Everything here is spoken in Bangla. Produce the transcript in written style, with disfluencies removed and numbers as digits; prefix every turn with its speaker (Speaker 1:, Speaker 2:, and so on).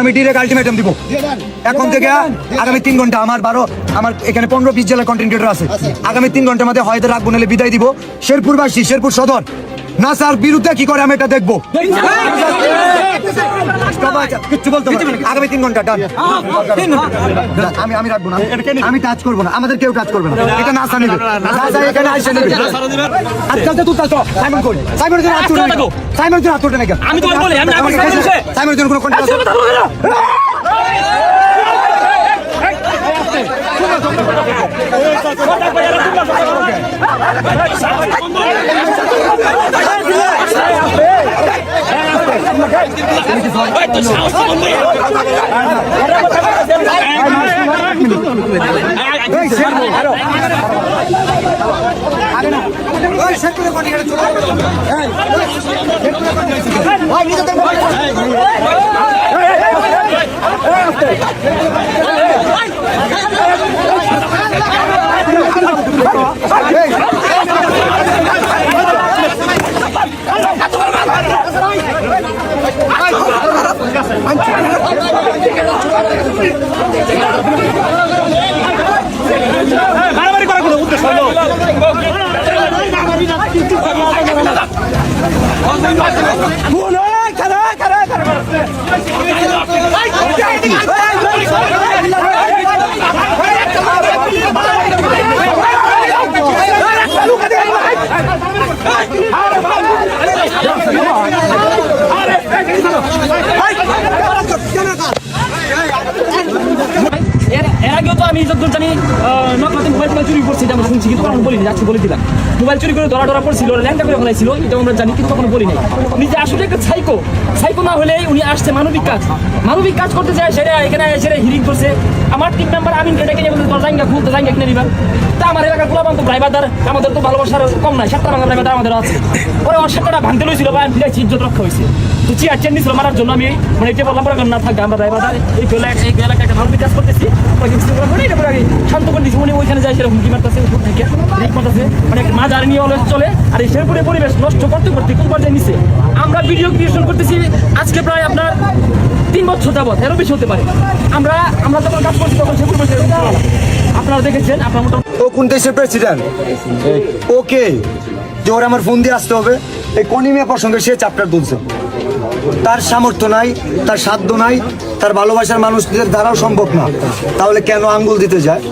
Speaker 1: আমি ডিরেক্ট আলটিমেটাম দিব এখন থেকে আগামী 3 ঘন্টা আমার এখানে 15-20 জেলার কন্টেন্ট ক্রিয়েটর আছে। আগামী 3 ঘন্টার মধ্যে হয়তো রাখবো নাহলে বিদায় দিব। শেরপুরবাসী, শেরপুর সদর নাসার বিরুদ্ধে কি করে আমি এটা দেখবো। কিচ্ছু বলতে হবে। আগামী 3 ঘন্টা ডান। আমি রাখবো না, আমি টাচ করবো না, আমাদের কেউ টাচ করবে না। এটা নাসা নেবে, নাসা এখানে আইসা নেবে। আজকাল তো তুই সাইমন কই, সাইমনের জন্য হাত তুলে নাকি, সাইমনের জন্য হাত তুলে নাকি।
Speaker 2: আমি তো বলি আমি
Speaker 1: সাইমনের জন্য কোনো কন্ট্যাক্ট আছে?
Speaker 2: মারামারি করার কোনো উদ্দেশ্য হলো এর আগেও তো আমি যতদূর জানি নকলাতে মোবাইল চুরি করছি, এটা আমরা শুনছি, কিন্তু তখন বলিনি। আজকে বলে দিলাম মোবাইল চুরি করে ধরা পড়ছিল, ল্যাংটা করে ফেলাইছিল, এটা আমরা জানি, কিন্তু তখন বলি নাই। উনি যে আসলে একটা সাইকো না হলে উনি আসছে মানবিক কাজ করতে যায়, সেটা এখানে সেটা হিরিং করছে। আমার টিম মেম্বার আমিনকে ডেকে নিয়ে বলতে জায়গা খুলতে জায়গা কিনে দিবা। তা আমার এলাকার গোলাবান্ত ড্রাইভারদার আমাদের তো ভালোবাসার কম নাই, 7টা বাংলা ড্রাইভার আমাদের আছে। ওরা 7টা ভাঙতে লইছিল বা ফিরাইছি, ইজ্জত রক্ষা হয়েছে। তো চেয়ার চেন দিছিল মারার জন্য, আমি মানে এটা বললাম পরে না থাকবে, আমরা ড্রাইভারদার এই এলাকায় একটা মানবিক কাজ করতেছি, শান্ত করে দিচ্ছি। উনি ওইখানে যায় সেরকম হুমকি মারতেছে, উপর থেকে রিক মারতেছে, মানে মা জারি নিয়ে অলওয়েজ চলে। আর এই শেরপুরের পরিবেশ নষ্ট করতে কোন পর্যায়ে নিচ্ছে। আমরা ভিডিও ক্রিয়েশন করতেছি আজকে প্রায় আপনার 3 বছর যাবত, এরও বেশি হতে পারে। আমরা যখন কাজ করছি তখন শেরপুর আপনারা দেখেছেন। আপনার মোটামুটি
Speaker 1: ও কোন দেশের প্রেসিডেন্ট? ওকে যে ওর আমার ফোন দিয়ে আসতে হবে, এই কনিমিয়া প্রসঙ্গে সে চ্যাপ্টার তুলছে। তার সামর্থ্য নাই, তার সাধ্য নাই, তার ভালোবাসার মানুষদের দ্বারাও সম্ভব না, তাহলে কেন আঙ্গুল দিতে যায়?